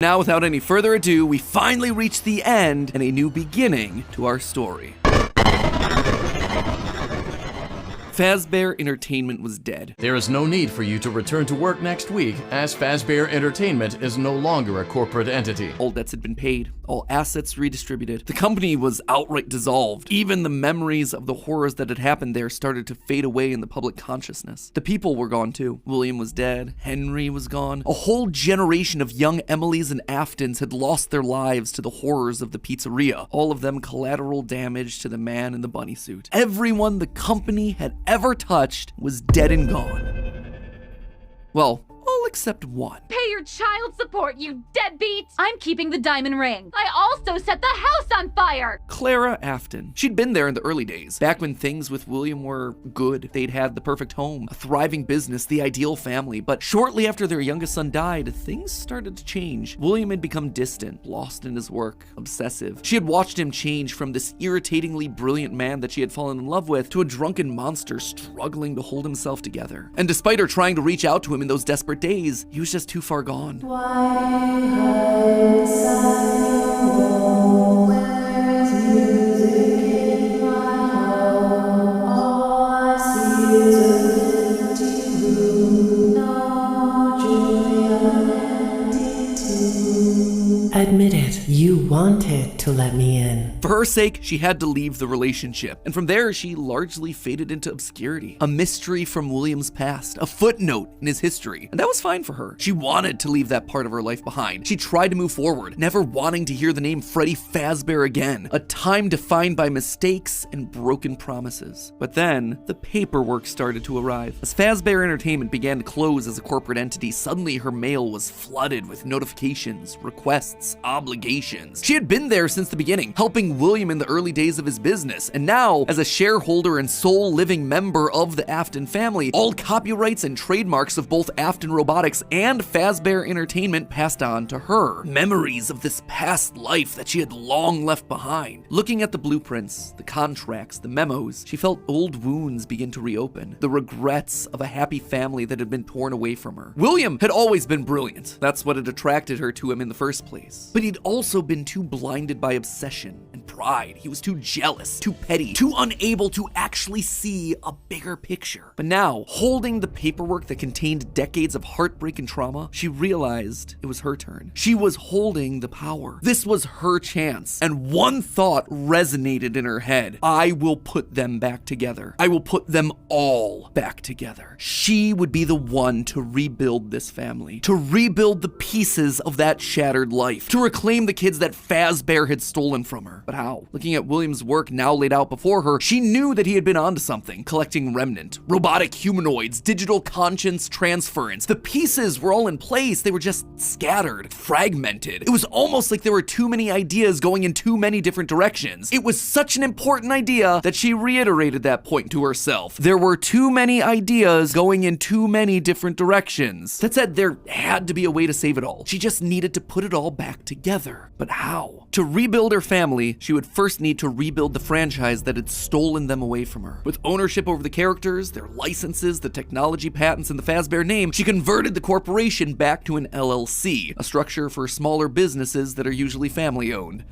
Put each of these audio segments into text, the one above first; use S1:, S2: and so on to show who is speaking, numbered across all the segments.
S1: Now, without any further ado, we finally reach the end and a new beginning to our story. Fazbear Entertainment was dead.
S2: There is no need for you to return to work next week, as Fazbear Entertainment is no longer a corporate entity.
S1: All debts had been paid, all assets redistributed. The company was outright dissolved. Even the memories of the horrors that had happened there started to fade away in the public consciousness. The people were gone too. William was dead. Henry was gone. A whole generation of young Emilys and Aftons had lost their lives to the horrors of the pizzeria. All of them collateral damage to the man in the bunny suit. Everyone the company had ever touched was dead and gone. Well, all except one.
S3: Pay your child support, you deadbeat! I'm keeping the diamond ring. I also set the house on fire!
S1: Clara Afton. She'd been there in the early days, back when things with William were good. They'd had the perfect home, a thriving business, the ideal family. But shortly after their youngest son died, things started to change. William had become distant, lost in his work, obsessive. She had watched him change from this irritatingly brilliant man that she had fallen in love with to a drunken monster struggling to hold himself together. And despite her trying to reach out to him in those desperate days, he was just too far gone.
S4: Admit it, you wanted to let me in.
S1: For her sake, she had to leave the relationship, and from there, she largely faded into obscurity. A mystery from William's past, a footnote in his history, and that was fine for her. She wanted to leave that part of her life behind. She tried to move forward, never wanting to hear the name Freddy Fazbear again, a time defined by mistakes and broken promises. But then, the paperwork started to arrive. As Fazbear Entertainment began to close as a corporate entity, suddenly her mail was flooded with notifications, requests, obligations. She had been there since the beginning, helping William in the early days of his business, and now, as a shareholder and sole living member of the Afton family, all copyrights and trademarks of both Afton Robotics and Fazbear Entertainment passed on to her. Memories of this past life that she had long left behind. Looking at the blueprints, the contracts, the memos, she felt old wounds begin to reopen, the regrets of a happy family that had been torn away from her. William had always been brilliant. That's what had attracted her to him in the first place. But he'd also been too blinded by obsession and pride. He was too jealous, too petty, too unable to actually see a bigger picture. But now, holding the paperwork that contained decades of heartbreak and trauma, she realized it was her turn. She was holding the power. This was her chance. And one thought resonated in her head. I will put them back together. I will put them all back together. She would be the one to rebuild this family, to rebuild the pieces of that shattered life, to reclaim the kids that Fazbear had stolen from her. But how? Looking at William's work now laid out before her, she knew that he had been onto something, collecting remnant, robotic humanoids, digital conscience transference. The pieces were all in place, they were just scattered, fragmented. It was almost like there were too many ideas going in too many different directions. It was such an important idea that she reiterated that point to herself. There were too many ideas going in too many different directions. That said, there had to be a way to save it all. She just needed to put it all back together. But how? To rebuild her family, she would first need to rebuild the franchise that had stolen them away from her. With ownership over the characters, their licenses, the technology patents, and the Fazbear name, she converted the corporation back to an LLC, a structure for smaller businesses that are usually family-owned.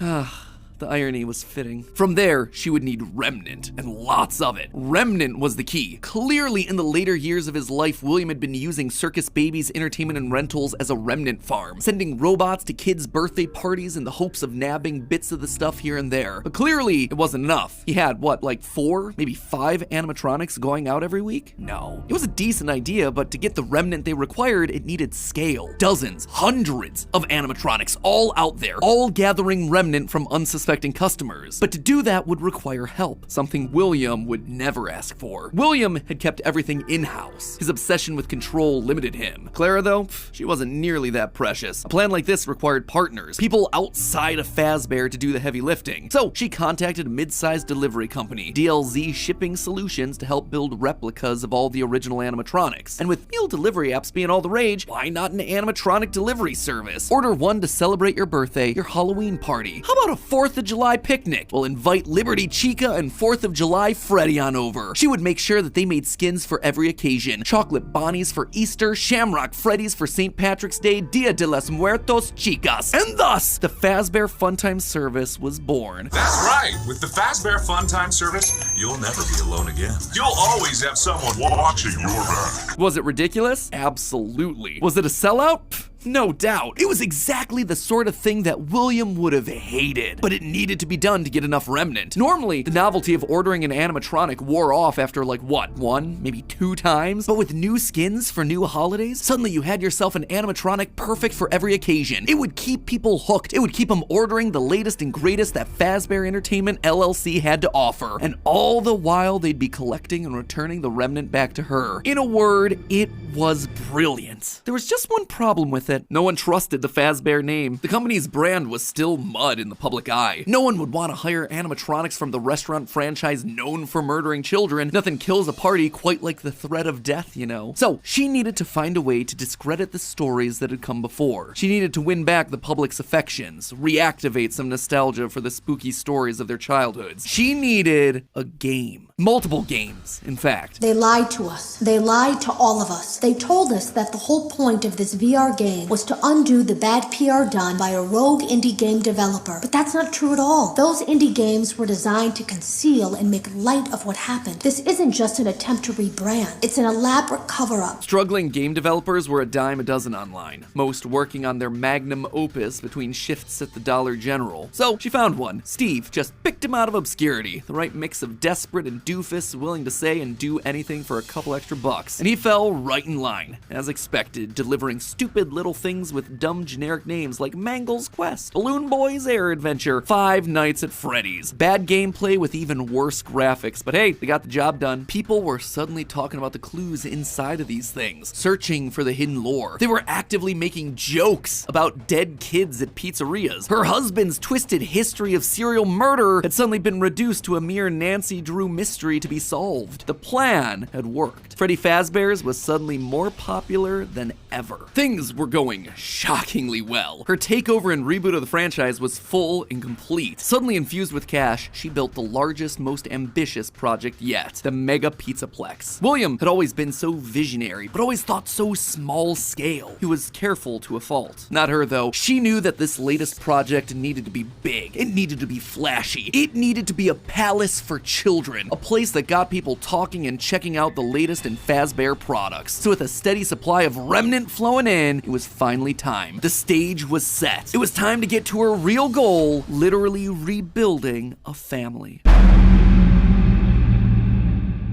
S1: The irony was fitting. From there, she would need remnant, and lots of it. Remnant was the key. Clearly, in the later years of his life, William had been using Circus Babies Entertainment and Rentals as a remnant farm, sending robots to kids' birthday parties in the hopes of nabbing bits of the stuff here and there. But clearly, it wasn't enough. He had, what, like 4, maybe 5 animatronics going out every week? No. It was a decent idea, but to get the remnant they required, it needed scale. Dozens, hundreds of animatronics all out there, all gathering remnant from unsuspecting customers. But to do that would require help, something William would never ask for. William had kept everything in-house. His obsession with control limited him. Clara, though, she wasn't nearly that precious. A plan like this required partners, people outside of Fazbear to do the heavy lifting. So she contacted a mid-sized delivery company, DLZ Shipping Solutions, to help build replicas of all the original animatronics. And with meal delivery apps being all the rage, why not an animatronic delivery service? Order one to celebrate your birthday, your Halloween party. How about a 4th 4th of July picnic. We'll invite Liberty Chica and 4th of July Freddy on over. She would make sure that they made skins for every occasion. Chocolate Bonnies for Easter, Shamrock Freddies for St. Patrick's Day, Dia de los Muertos Chicas. And thus, the Fazbear Funtime service was born.
S5: That's right. With the Fazbear Funtime service, you'll never be alone again. You'll always have someone watching your back.
S1: Was it ridiculous? Absolutely. Was it a sellout? Pfft, no doubt. It was exactly the sort of thing that William would have hated, but it needed to be done to get enough remnant. Normally, the novelty of ordering an animatronic wore off after like what, 1, maybe 2 times? But with new skins for new holidays, suddenly you had yourself an animatronic perfect for every occasion. It would keep people hooked. It would keep them ordering the latest and greatest that Fazbear Entertainment LLC had to offer. And all the while, they'd be collecting and returning the remnant back to her. In a word, it was brilliant. There was just one problem with it. No one trusted the Fazbear name. The company's brand was still mud in the public eye. No one would want to hire animatronics from the restaurant franchise known for murdering children. Nothing kills a party quite like the threat of death, you know. So she needed to find a way to discredit the stories that had come before. She needed to win back the public's affections, reactivate some nostalgia for the spooky stories of their childhoods. She needed a game. Multiple games, in fact.
S6: They lied to us. They lied to all of us. They told us that the whole point of this VR game was to undo the bad PR done by a rogue indie game developer. But that's not true at all. Those indie games were designed to conceal and make light of what happened. This isn't just an attempt to rebrand. It's an elaborate cover-up.
S1: Struggling game developers were a dime a dozen online, most working on their magnum opus between shifts at the Dollar General. So she found one. Steve just picked him out of obscurity, the right mix of desperate and doofus willing to say and do anything for a couple extra bucks. And he fell right in line, as expected, delivering stupid little things with dumb generic names like Mangle's Quest, Balloon Boy's Air Adventure, Five Nights at Freddy's. Bad gameplay with even worse graphics, but hey, they got the job done. People were suddenly talking about the clues inside of these things, searching for the hidden lore. They were actively making jokes about dead kids at pizzerias. Her husband's twisted history of serial murder had suddenly been reduced to a mere Nancy Drew mystery to be solved. The plan had worked. Freddy Fazbear's was suddenly more popular than ever. Things were going shockingly well. Her takeover and reboot of the franchise was full and complete. Suddenly infused with cash, she built the largest, most ambitious project yet, the Mega Pizzaplex. William had always been so visionary, but always thought so small scale. He was careful to a fault. Not her, though. She knew that this latest project needed to be big. It needed to be flashy. It needed to be a palace for children, a place that got people talking and checking out the latest in Fazbear products. So with a steady supply of remnant flowing in, it was finally time. The stage was set. It was time to get to her real goal, literally rebuilding a family.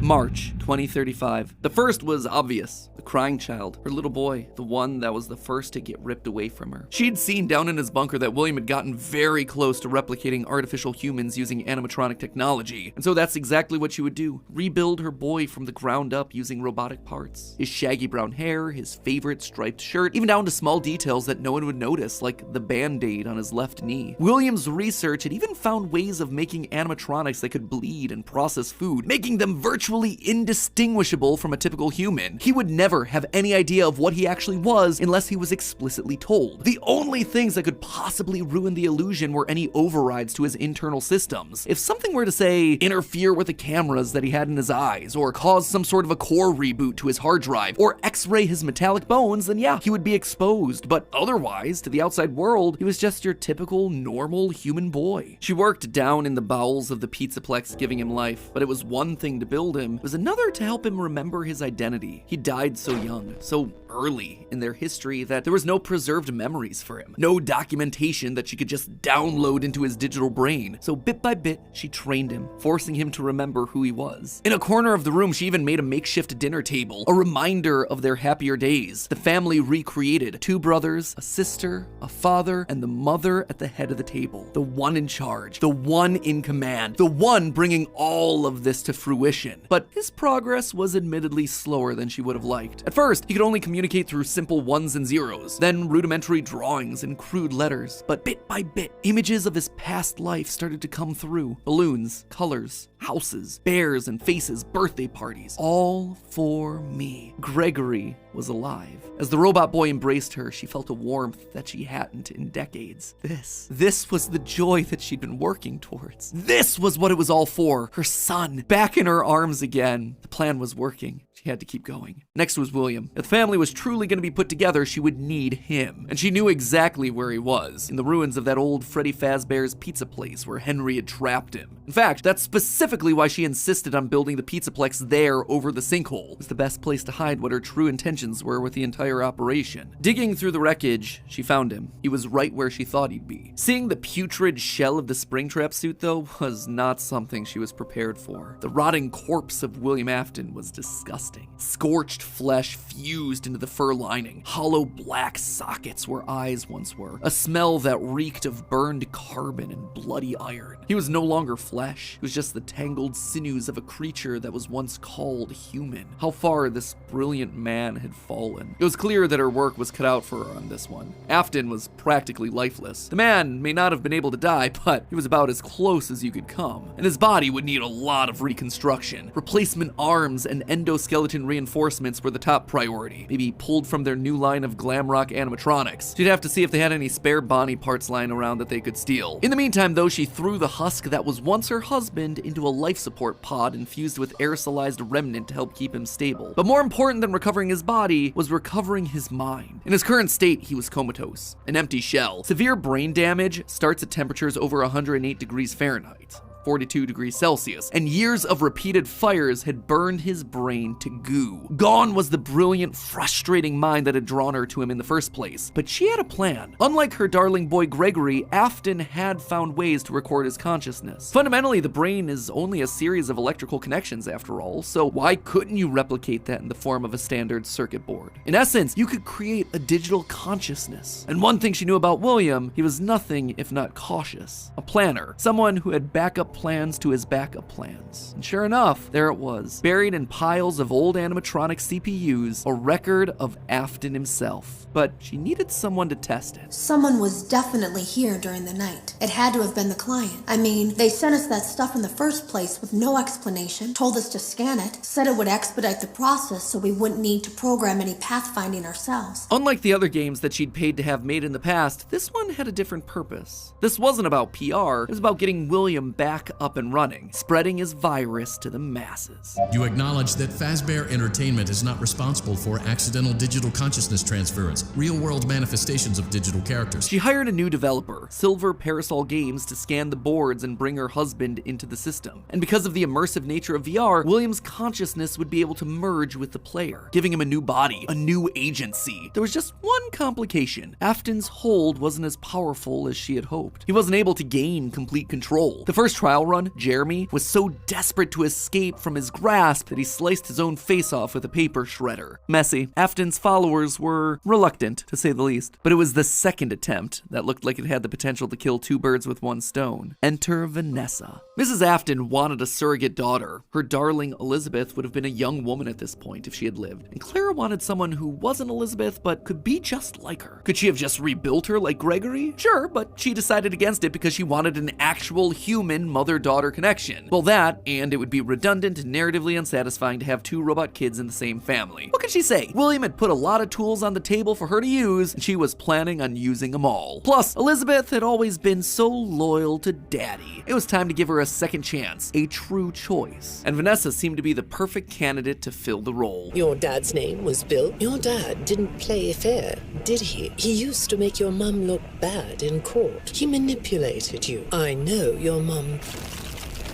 S1: March 2035. The first was obvious. The crying child, her little boy, the one that was the first to get ripped away from her. She'd seen down in his bunker that William had gotten very close to replicating artificial humans using animatronic technology. And so that's exactly what she would do. Rebuild her boy from the ground up using robotic parts. His shaggy brown hair, his favorite striped shirt, even down to small details that no one would notice, like the band-aid on his left knee. William's research had even found ways of making animatronics that could bleed and process food, making them virtually indistinguishable from a typical human. He would never have any idea of what he actually was unless he was explicitly told. The only things that could possibly ruin the illusion were any overrides to his internal systems. If something were to, say, interfere with the cameras that he had in his eyes, or cause some sort of a core reboot to his hard drive, or x-ray his metallic bones, then yeah, he would be exposed. But otherwise, to the outside world, he was just your typical, normal human boy. She worked down in the bowels of the Pizzaplex, giving him life, but it was one thing to build him. It was another to help him remember his identity. He died so young, so early in their history that there was no preserved memories for him, no documentation that she could just download into his digital brain. So bit by bit, she trained him, forcing him to remember who he was. In a corner of the room, she even made a makeshift dinner table, a reminder of their happier days. The family recreated: 2 brothers, a sister, a father, and the mother at the head of the table. The one in charge, the one in command, the one bringing all of this to fruition. But his progress was admittedly slower than she would have liked. At first, he could only communicate through simple ones and zeros, then rudimentary drawings and crude letters. But bit by bit, images of his past life started to come through. Balloons, colors, houses, bears and faces, birthday parties, all for me. Gregory was alive. As the robot boy embraced her, she felt a warmth that she hadn't in decades. This was the joy that she'd been working towards. This was what it was all for. Her son, back in her arms again. The plan was working. She had to keep going. Next was William. If the family was truly going to be put together, she would need him. And she knew exactly where he was, in the ruins of that old Freddy Fazbear's pizza place where Henry had trapped him. In fact, that's specifically why she insisted on building the pizzaplex there over the sinkhole. It was the best place to hide what her true intentions were with the entire operation. Digging through the wreckage, she found him. He was right where she thought he'd be. Seeing the putrid shell of the Springtrap suit, though, was not something she was prepared for. The rotting corpse of William Afton was disgusting. Scorched flesh fused into the fur lining, hollow black sockets where eyes once were, a smell that reeked of burned carbon and bloody iron. He was no longer flesh, it was just the tangled sinews of a creature that was once called human. How far this brilliant man had fallen. It was clear that her work was cut out for her on this one. Afton was practically lifeless. The man may not have been able to die, but he was about as close as you could come, and his body would need a lot of reconstruction. Replacement arms and endoskeleton reinforcements were the top priority, maybe pulled from their new line of glam rock animatronics. She'd have to see if they had any spare Bonnie parts lying around that they could steal. In the meantime, though, she threw the husk that was once her husband into a life support pod infused with aerosolized remnant to help keep him stable. But more important than recovering his body was recovering his mind. In his current state, he was comatose, an empty shell. Severe brain damage starts at temperatures over 108 degrees Fahrenheit. 42 degrees Celsius, and years of repeated fires had burned his brain to goo. Gone was the brilliant, frustrating mind that had drawn her to him in the first place. But she had a plan. Unlike her darling boy Gregory, Afton had found ways to record his consciousness. Fundamentally, the brain is only a series of electrical connections after all, so why couldn't you replicate that in the form of a standard circuit board? In essence, you could create a digital consciousness. And one thing she knew about William, he was nothing if not cautious. A planner, someone who had backup plans to his backup plans. And sure enough, there it was, buried in piles of old animatronic CPUs, a record of Afton himself. But she needed someone to test it.
S6: Someone was definitely here during the night. It had to have been the client. I mean, they sent us that stuff in the first place with no explanation, told us to scan it, said it would expedite the process so we wouldn't need to program any pathfinding ourselves.
S1: Unlike the other games that she'd paid to have made in the past, this one had a different purpose. This wasn't about PR, it was about getting William back up and running, spreading his virus to the masses.
S7: You acknowledge that Fazbear Entertainment is not responsible for accidental digital consciousness transference, real-world manifestations of digital characters.
S1: She hired a new developer, Silver Parasol Games, to scan the boards and bring her husband into the system. And because of the immersive nature of VR, William's consciousness would be able to merge with the player, giving him a new body, a new agency. There was just one complication. Afton's hold wasn't as powerful as she had hoped. He wasn't able to gain complete control. The first trial run, Jeremy, was so desperate to escape from his grasp that he sliced his own face off with a paper shredder. Messy. Afton's followers were reluctant, to say the least. But it was the second attempt that looked like it had the potential to kill two birds with one stone. Enter Vanessa. Mrs. Afton wanted a surrogate daughter. Her darling Elizabeth would have been a young woman at this point if she had lived. And Clara wanted someone who wasn't Elizabeth but could be just like her. Could she have just rebuilt her like Gregory? Sure, but she decided against it because she wanted an actual human mother-daughter connection. Well, that, and it would be redundant and narratively unsatisfying to have two robot kids in the same family. What could she say? William had put a lot of tools on the table for her to use, and she was planning on using them all. Plus, Elizabeth had always been so loyal to Daddy. It was time to give her a second chance, a true choice. And Vanessa seemed to be the perfect candidate to fill the role.
S8: Your dad's name was Bill. Your dad didn't play fair, did he? He used to make your mum look bad in court. He manipulated you. I know your mum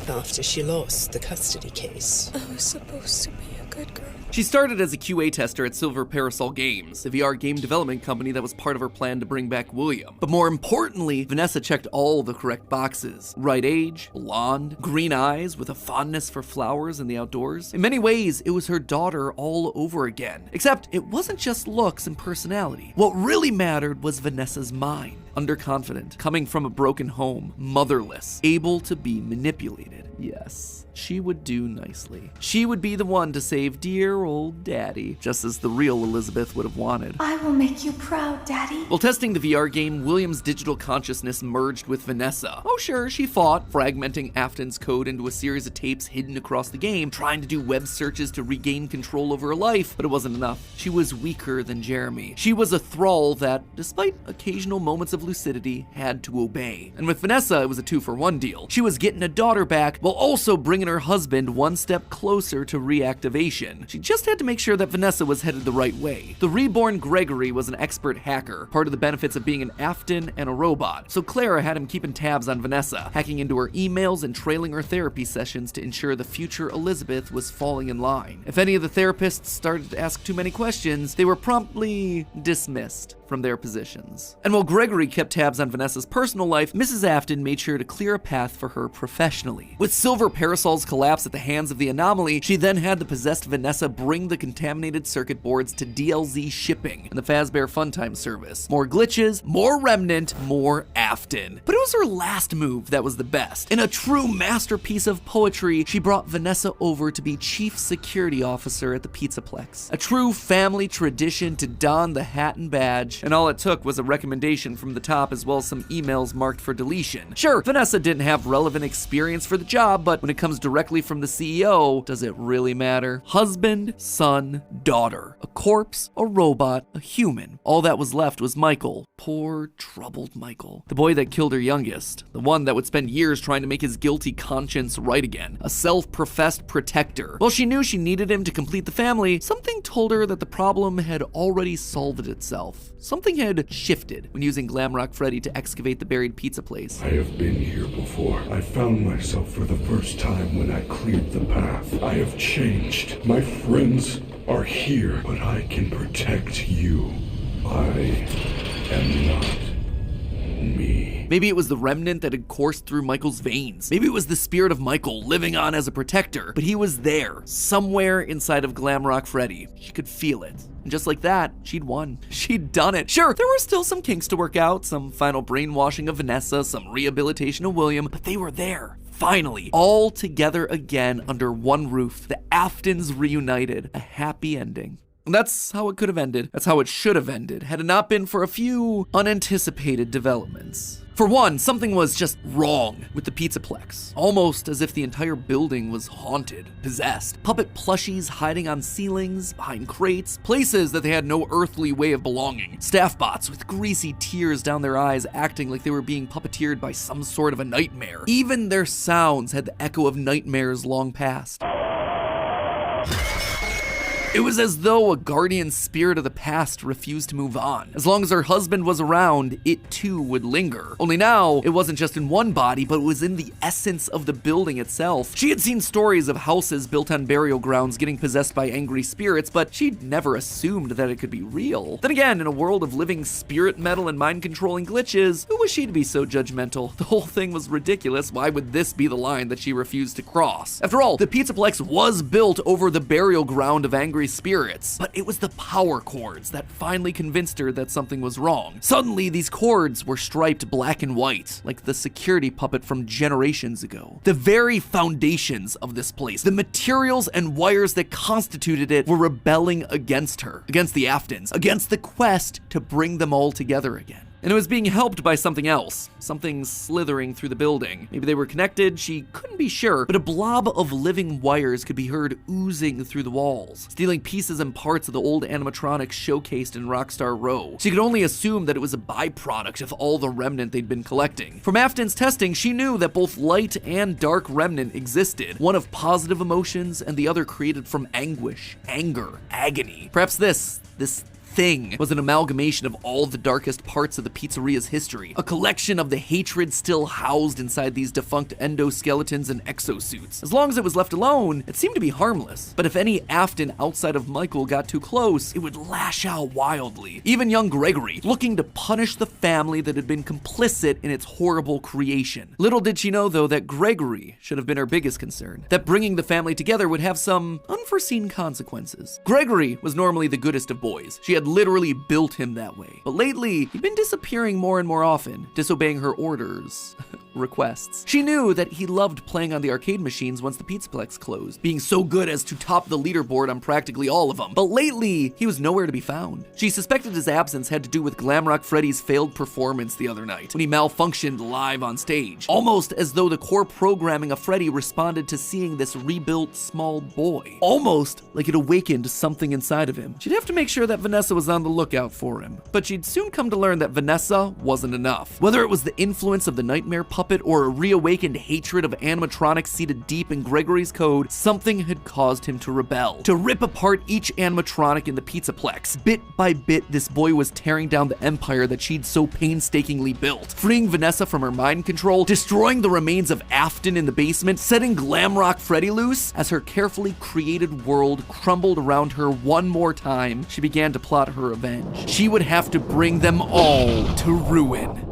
S8: after she lost the custody case.
S9: I was supposed to be a good girl.
S1: She started as a QA tester at Silver Parasol Games, the VR game development company that was part of her plan to bring back William. But more importantly, Vanessa checked all the correct boxes. Right age, blonde, green eyes with a fondness for flowers and the outdoors. In many ways, it was her daughter all over again. Except it wasn't just looks and personality. What really mattered was Vanessa's mind. Underconfident, coming from a broken home, motherless, able to be manipulated. decided, yes, she would do nicely. She would be the one to save dear old Daddy, just as the real Elizabeth would have wanted.
S9: I will make you proud, Daddy.
S1: While testing the VR game, William's digital consciousness merged with Vanessa. Oh sure, she fought, fragmenting Afton's code into a series of tapes hidden across the game, trying to do web searches to regain control over her life, but it wasn't enough. She was weaker than Jeremy. She was a thrall that, despite occasional moments of lucidity, had to obey. And with Vanessa, it was a 2-for-1 deal. She was getting a daughter back, while also bringing her husband one step closer to reactivation. She just had to make sure that Vanessa was headed the right way. The reborn Gregory was an expert hacker, part of the benefits of being an Afton and a robot, so Clara had him keeping tabs on Vanessa, hacking into her emails and trailing her therapy sessions to ensure the future Elizabeth was falling in line. If any of the therapists started to ask too many questions, they were promptly dismissed from their positions. And while Gregory kept tabs on Vanessa's personal life, Mrs. Afton made sure to clear a path for her professionally. With Silver Parasol's collapse at the hands of the anomaly, she then had the possessed Vanessa bring the contaminated circuit boards to DLZ shipping and the Fazbear Funtime service. More glitches, more Remnant, more Afton. But it was her last move that was the best. In a true masterpiece of poetry, she brought Vanessa over to be Chief Security Officer at the Pizzaplex. A true family tradition to don the hat and badge, and all it took was a recommendation from the top as well as some emails marked for deletion. Sure, Vanessa didn't have relevant experience for the job, but when it comes directly from the CEO, does it really matter? Husband, son, daughter, a corpse, a robot, a human. All that was left was Michael. Poor, troubled Michael. The boy that killed her youngest. The one that would spend years trying to make his guilty conscience right again. A self-professed protector. While she knew she needed him to complete the family, something told her that the problem had already solved itself. Something had shifted when using Glamrock Freddy to excavate the buried pizza place.
S10: I have been here before. I found myself for the first time when I cleared the path. I have changed. My friends are here, but I can protect you. I am not me.
S1: Maybe it was the remnant that had coursed through Michael's veins. Maybe it was the spirit of Michael living on as a protector, but he was there, somewhere inside of Glamrock Freddy. She could feel it. And just like that, she'd won. She'd done it. Sure, there were still some kinks to work out, some final brainwashing of Vanessa, some rehabilitation of William, but they were there. Finally, all together again under one roof. The Aftons reunited. A happy ending. And that's how it could have ended. That's how it should have ended, had it not been for a few unanticipated developments. For one, something was just wrong with the Pizzaplex. Almost as if the entire building was haunted, possessed. Puppet plushies hiding on ceilings, behind crates, places that they had no earthly way of belonging. Staff bots with greasy tears down their eyes acting like they were being puppeteered by some sort of a nightmare. Even their sounds had the echo of nightmares long past. It was as though a guardian spirit of the past refused to move on. As long as her husband was around, it too would linger. Only now, it wasn't just in one body, but it was in the essence of the building itself. She had seen stories of houses built on burial grounds getting possessed by angry spirits, but she'd never assumed that it could be real. Then again, in a world of living spirit metal and mind-controlling glitches, who was she to be so judgmental? The whole thing was ridiculous. Why would this be the line that she refused to cross? After all, the Pizzaplex was built over the burial ground of angry spirits, but it was the power cords that finally convinced her that something was wrong. Suddenly, these cords were striped black and white, like the security puppet from generations ago. The very foundations of this place, the materials and wires that constituted it, were rebelling against her, against the Aftons, against the quest to bring them all together again. And it was being helped by something else, something slithering through the building. Maybe they were connected, she couldn't be sure, but a blob of living wires could be heard oozing through the walls, stealing pieces and parts of the old animatronics showcased in Rockstar Row. She could only assume that it was a byproduct of all the remnant they'd been collecting. From Afton's testing, she knew that both light and dark remnant existed, one of positive emotions and the other created from anguish, anger, agony. Perhaps this thing was an amalgamation of all the darkest parts of the pizzeria's history, a collection of the hatred still housed inside these defunct endoskeletons and exosuits. As long as it was left alone, it seemed to be harmless. But if any Afton outside of Michael got too close, it would lash out wildly. Even young Gregory, looking to punish the family that had been complicit in its horrible creation. Little did she know, though, that Gregory should have been her biggest concern, that bringing the family together would have some unforeseen consequences. Gregory was normally the goodest of boys. She had literally built him that way. But lately, he'd been disappearing more and more often, disobeying her orders requests. She knew that he loved playing on the arcade machines once the Pizzaplex closed, being so good as to top the leaderboard on practically all of them. But lately, he was nowhere to be found. She suspected his absence had to do with Glamrock Freddy's failed performance the other night, when he malfunctioned live on stage. Almost as though the core programming of Freddy responded to seeing this rebuilt small boy. Almost like it awakened something inside of him. She'd have to make sure that Vanessa was on the lookout for him. But she'd soon come to learn that Vanessa wasn't enough. Whether it was the influence of the nightmare puppet or a reawakened hatred of animatronics seated deep in Gregory's code, something had caused him to rebel. To rip apart each animatronic in the Pizzaplex. Bit by bit, this boy was tearing down the empire that she'd so painstakingly built, freeing Vanessa from her mind control, destroying the remains of Afton in the basement, setting Glamrock Freddy loose. As her carefully created world crumbled around her one more time, she began to plot her revenge. She would have to bring them all to ruin.